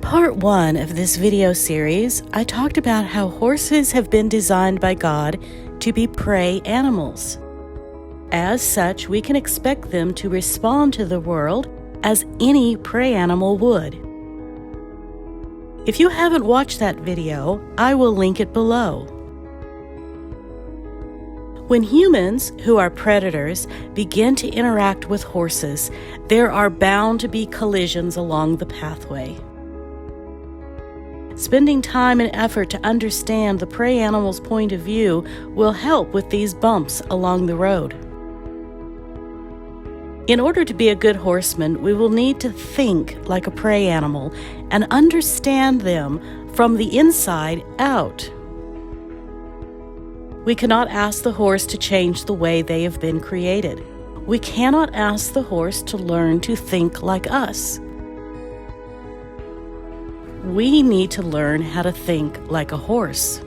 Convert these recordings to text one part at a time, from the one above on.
In part 1 of this video series, I talked about how horses have been designed by God to be prey animals. As such, we can expect them to respond to the world as any prey animal would. If you haven't watched that video, I will link it below. When humans, who are predators, begin to interact with horses, there are bound to be collisions along the pathway. Spending time and effort to understand the prey animal's point of view will help with these bumps along the road. In order to be a good horseman, we will need to think like a prey animal and understand them from the inside out. We cannot ask the horse to change the way they have been created. We cannot ask the horse to learn to think like us. We need to learn how to think like a horse.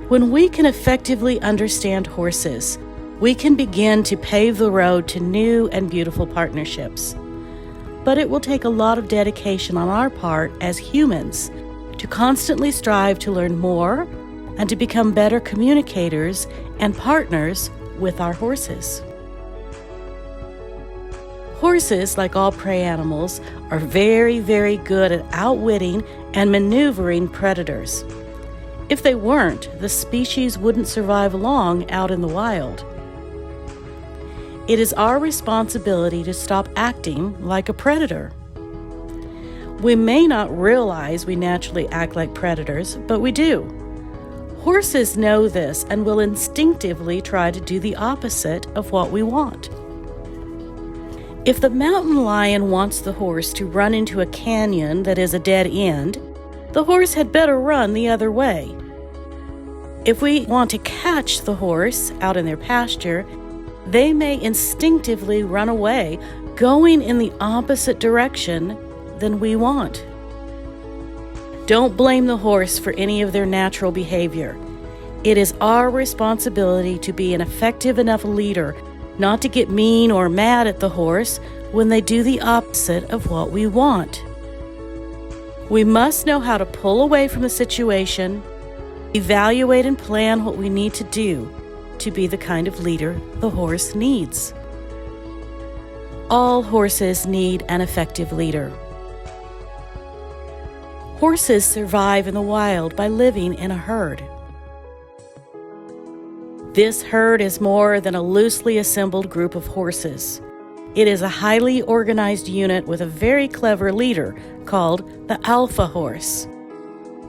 When we can effectively understand horses, we can begin to pave the road to new and beautiful partnerships. But it will take a lot of dedication on our part as humans to constantly strive to learn more and to become better communicators and partners with our horses. Horses, like all prey animals, are very, very good at outwitting and maneuvering predators. If they weren't, the species wouldn't survive long out in the wild. It is our responsibility to stop acting like a predator. We may not realize we naturally act like predators, but we do. Horses know this and will instinctively try to do the opposite of what we want. If the mountain lion wants the horse to run into a canyon that is a dead end, the horse had better run the other way. If we want to catch the horse out in their pasture, they may instinctively run away, going in the opposite direction than we want. Don't blame the horse for any of their natural behavior. It is our responsibility to be an effective enough leader not to get mean or mad at the horse when they do the opposite of what we want. We must know how to pull away from the situation, evaluate and plan what we need to do to be the kind of leader the horse needs. All horses need an effective leader. Horses survive in the wild by living in a herd. This herd is more than a loosely assembled group of horses. It is a highly organized unit with a very clever leader called the alpha horse,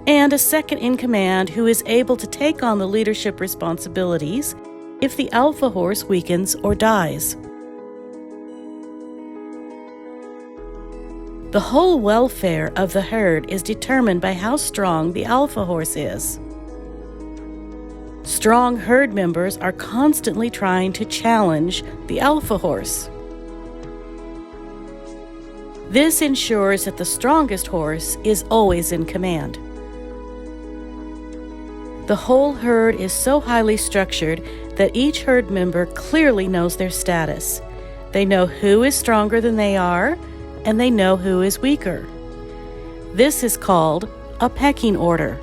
and a second in command who is able to take on the leadership responsibilities if the alpha horse weakens or dies. The whole welfare of the herd is determined by how strong the alpha horse is. Strong herd members are constantly trying to challenge the alpha horse. This ensures that the strongest horse is always in command. The whole herd is so highly structured that each herd member clearly knows their status. They know who is stronger than they are, and they know who is weaker. This is called a pecking order.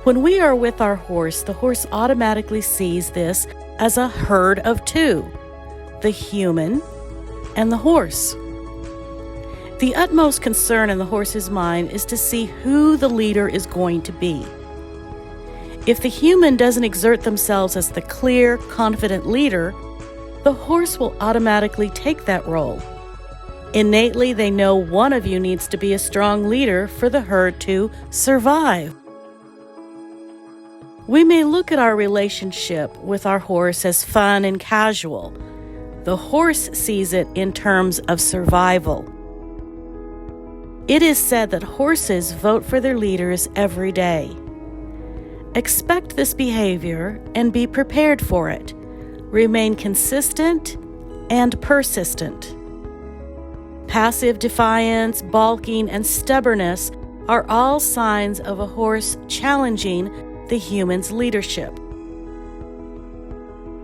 When we are with our horse, the horse automatically sees this as a herd of two, the human and the horse. The utmost concern in the horse's mind is to see who the leader is going to be. If the human doesn't exert themselves as the clear, confident leader, the horse will automatically take that role. Innately, they know one of you needs to be a strong leader for the herd to survive. We may look at our relationship with our horse as fun and casual. The horse sees it in terms of survival. It is said that horses vote for their leaders every day. Expect this behavior and be prepared for it. Remain consistent and persistent. Passive defiance, balking, and stubbornness are all signs of a horse challenging the human's leadership.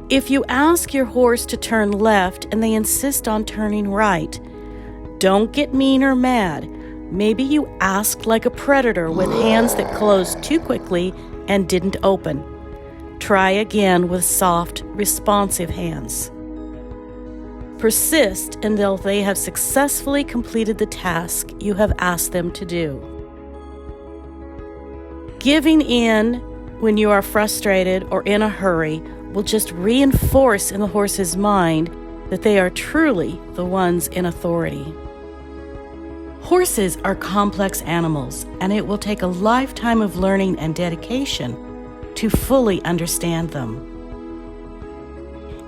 If you ask your horse to turn left and they insist on turning right, Don't get mean or mad. Maybe you asked like a predator with hands that closed too quickly and didn't open. Try again with soft, responsive hands. Persist until they have successfully completed the task you have asked them to do. Giving in when you are frustrated or in a hurry will just reinforce in the horse's mind that they are truly the ones in authority. Horses are complex animals, and it will take a lifetime of learning and dedication to fully understand them.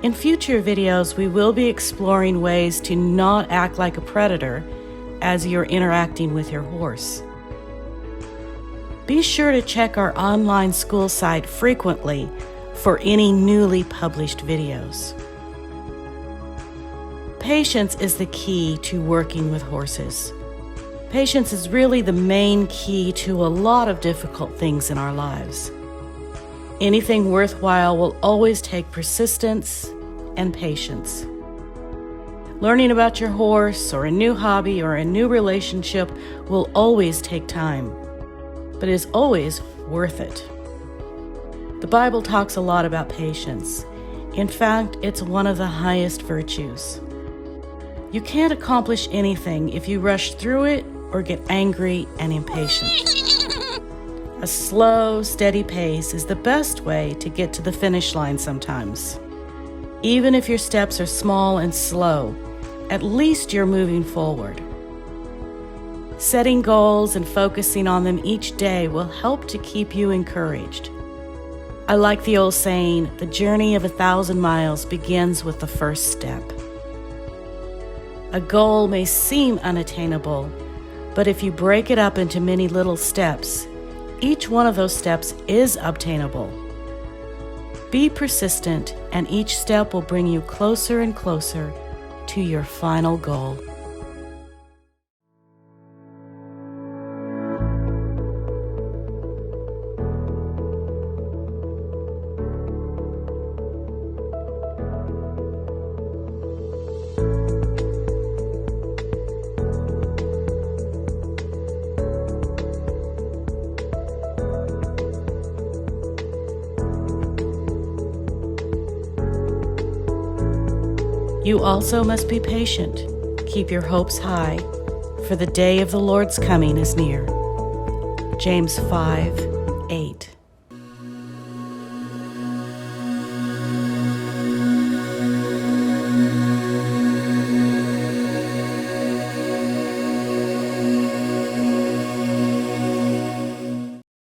In future videos, we will be exploring ways to not act like a predator as you're interacting with your horse. Be sure to check our online school site frequently for any newly published videos. Patience is the key to working with horses. Patience is really the main key to a lot of difficult things in our lives. Anything worthwhile will always take persistence and patience. Learning about your horse or a new hobby or a new relationship will always take time, but is always worth it. The Bible talks a lot about patience. In fact, it's one of the highest virtues. You can't accomplish anything if you rush through it or get angry and impatient. A slow, steady pace is the best way to get to the finish line sometimes. Even if your steps are small and slow, at least you're moving forward. Setting goals and focusing on them each day will help to keep you encouraged. I like the old saying, the journey of 1,000 miles begins with the first step. A goal may seem unattainable, but if you break it up into many little steps, each one of those steps is obtainable. Be persistent, and each step will bring you closer and closer to your final goal. You also must be patient. Keep your hopes high, for the day of the Lord's coming is near. James 5:8.